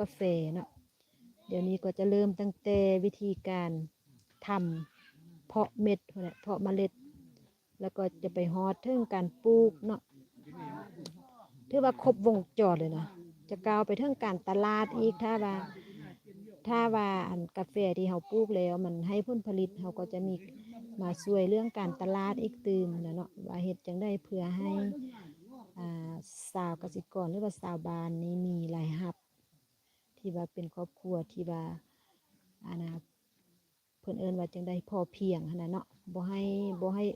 กาแฟเนาะเดี๋ยวนี้ก็จะเริ่มตั้งแต่วิธีการทำเพาะเม็ดเพาะเมล็ดแล้วก็จะไปฮอดถึงการปลูกเนาะถือว่าครบวงจรเลยนะจะกล่าวไปถึงการตลาดอีกถ้าว่าอันกาแฟที่เราปลูกแล้วมันให้ผลผลิตเราก็จะมีมาช่วยเรื่องการตลาดอีกตื่มนะเนาะว่าเฮ็ดจังได้เพื่อให้อ่าสาวกสิกรหรือว่าสาวบ้านนี้มีรายรับที่ว่าเป็นครอบครัวที่ว่าอันนะเพิ่นเอิ้นว่าจังได้พอเพียงหั้นน่ะเนาะบ่ให้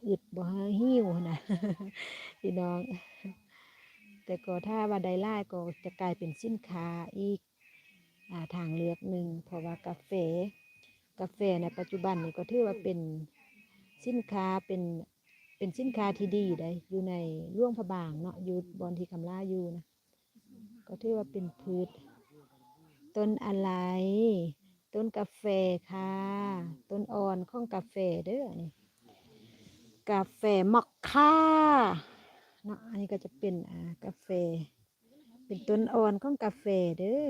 อึดบ่ให้หิวหั้นน่ะ พี่น้องแต่ก็ถ้าว่าได้หลายก็จะกลายเป็นสินค้าอีกทางเลือกหนึ่งเพราะว่ากาแฟในปัจจุบันนี่ก็ถือว่าเป็นสินค้าเป็นสินค้าที่ดีได้อยู่ในหลวงพระบางเนาะอยู่บอนที่คำล่าอยู่นะก็ถือว่าเป็นพืชต้นอะไรต้นกาแฟค่ะต้นอ่อนของกาแฟเด้อนี่กาแฟมอคค่าเนาะอันนี้ก็จะเป็นกาแฟเป็นต้นอ่อนของกาแฟเด้อ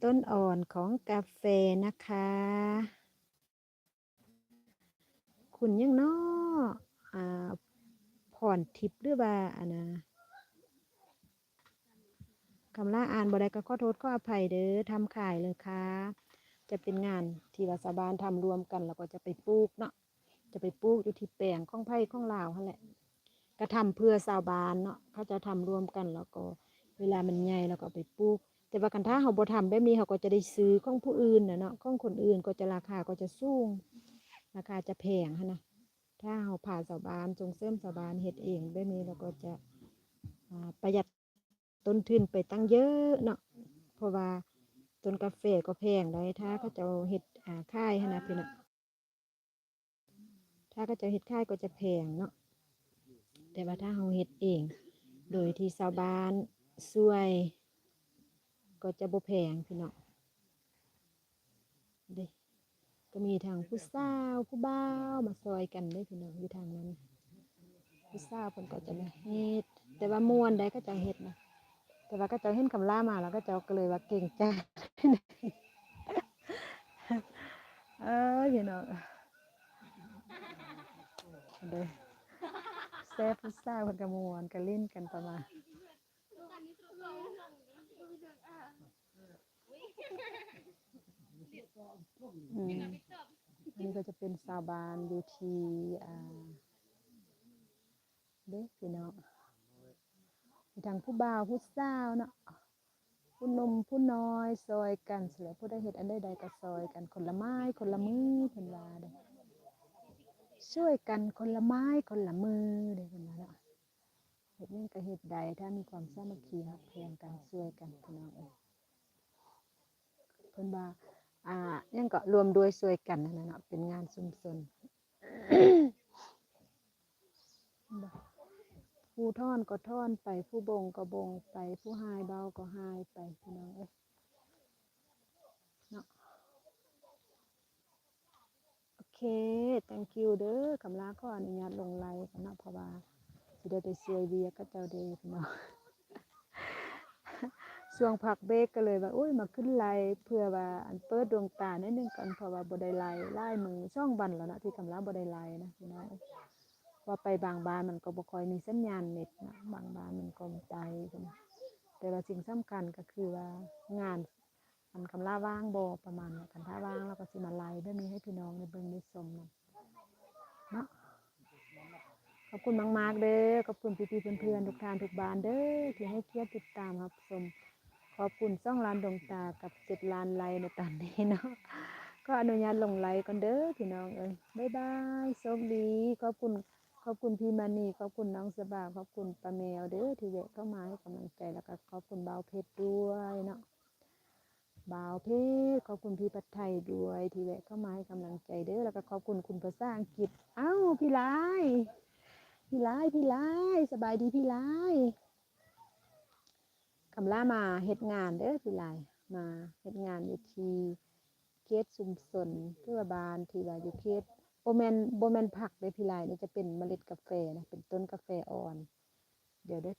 ต้นอ่อนของกาแฟนะคะคุณยังเนาะผ่อนทิพย์หรือว่าคำล่าอ่านบ่ได้ก็ขอโทษขออภัยเด้อทำขายเลยค่ะจะเป็นงานที่รัฐบาลทำรวมกันแล้วก็จะไปปลูกเนาะจะไปปลูกอยู่ที่แปลงของไผ่ของลาวนั่นแหละก็ทำเพื่อชาวบ้านเนาะเขาจะทำรวมกันแล้วก็เวลามันใหญ่แล้วก็ไปปลูกแต่ว่ากันถ้าเขาบ่ทำแบบนี้เขาก็จะได้ซื้อของผู้อื่นเนาะของคนอื่นก็จะราคาก็จะสูงราคาจะแพงนะถ้าเขาผ่าชาวบ้านส่งเสริมชาวบ้านเฮ็ดเองแบบนี้เราก็จะประหยัดต้นทุนไปตั้งเยอะเนาะเพราะว่าต้นกาแฟก็แพงเลยถ้าเขาจะเฮ็ดค่ายนะพี่เนาะถ้าเขาจะเฮ็ดค่ายก็จะแพงเนาะแต่ว่าถ้าเราเฮ็ดเองโดยที่ชาวบ้านช่วยก็จะบ่แพงพี่เนาะเด้ก็มีทางผู้สาวผู้บ่าวมาซอยกันได้พี่น้องอยู่ทางนั้นผู้สาวเพิ่นก็จะมาเฮ็ดแต่ว่าม่วนได้ก็จะเฮ็ดนะแต่ว่าก็จะเห็นคำล่ามาแล้วก็จะก็เลยว่าเก่งจ้าพี่น้องเด้แซ่บผู้สาวเพิ่นก็ม่วนก็เล่นกันประมาณอันนี้ก็จะเป็นสาวบานอยู่ที่เด้พี่น้องทางผู้บ่าวผู้สาวเนาะผู้หนุ่มผู้น้อยซอยกันเสียผู้ได้เฮ็ดอันใดๆก็ซอยกันคนละไม้คนละมือเพิ่นว่าเด้ช่วยกันคนละไม้คนละมือเด้เพิ่นว่าเนาะเฮ็ดนี่ก็เฮ็ดได้ถ้ามีความสามัคคีฮักแพงกันช่วยกันพี่น้องเพิ่นว่ายังก็รวมด้วยช่วยกันนั่นเนาะเป็นงานชุมชนผู้ท่อนก็ท่อนไปผู้บงก็บงไปผู้หายเบาก็หายไปพี่น้องเนาะโอเค thank you เด้อคำลาขออนุญาตลงไลน์กันเนาะเพราะว่าสิได้ไปช่วยเวียกับเจ้าเด้พี่น้องช่วงพักเบรกก็เลยว่าอุ้ยมาขึ้นไลน์เพื่อว่าอันเปิดดวงตานิดนึงก่อนเพราะว่าบ่ได้ไลน์ไล่มือช่องบันแล้วนะที่คำลาบ่ได้ไลน์นะพี่น้องว่าไปบางบ้านมันก็บ่ค่อยมีสัญญาณเน็ตนะบางบ้านมันก็ไปแต่ว่าสิ่งสำคัญก็คือว่างานมันคำลาว่างบ่ประมาณนี้คันถ้าว่างแล้วก็สิมาไลน์ได้มีให้พี่น้องได้เบิ่งได้ชมเนาะขอบคุณมากๆเด้อขอบคุณพี่ๆเพื่อนๆทุกท่านทุกบ้านเด้อที่ให้เกียรติติดตามรับชมขอบคุณ2 ล้านดวงตากับ7 ล้านไลค์ในตอนนี้เนาะก็อนุญาตลงไลค์ก่อนเด้อพี่น้องบ๊ายบายโชคดีขอบคุณพี่มานีขอบคุณน้องสบาขอบคุณป้าแมวเด้อที่แวะเข้ามาให้กำลังใจแล้วก็ขอบคุณบ่าวเพชรด้วยเนาะบ่าวเพชรขอบคุณพี่ปัทไทยด้วยที่แวะเข้ามาให้กำลังใจเด้อแล้วก็ขอบคุณคุณภาษาอังกฤษพี่ไลสบายดีพี่ไลคำล่ามาเฮ็ดงานเด้อพี่ไลมาเฮ็ดงานอยู่ที่เขตชุมชนเพื่อบานที่ว่าอยู่เขตบ่แม่นผักเด้อพี่ไลนี่จะเป็นเมล็ดกาแฟนะเป็นต้นกาแฟอ่อนเดี๋ยวได้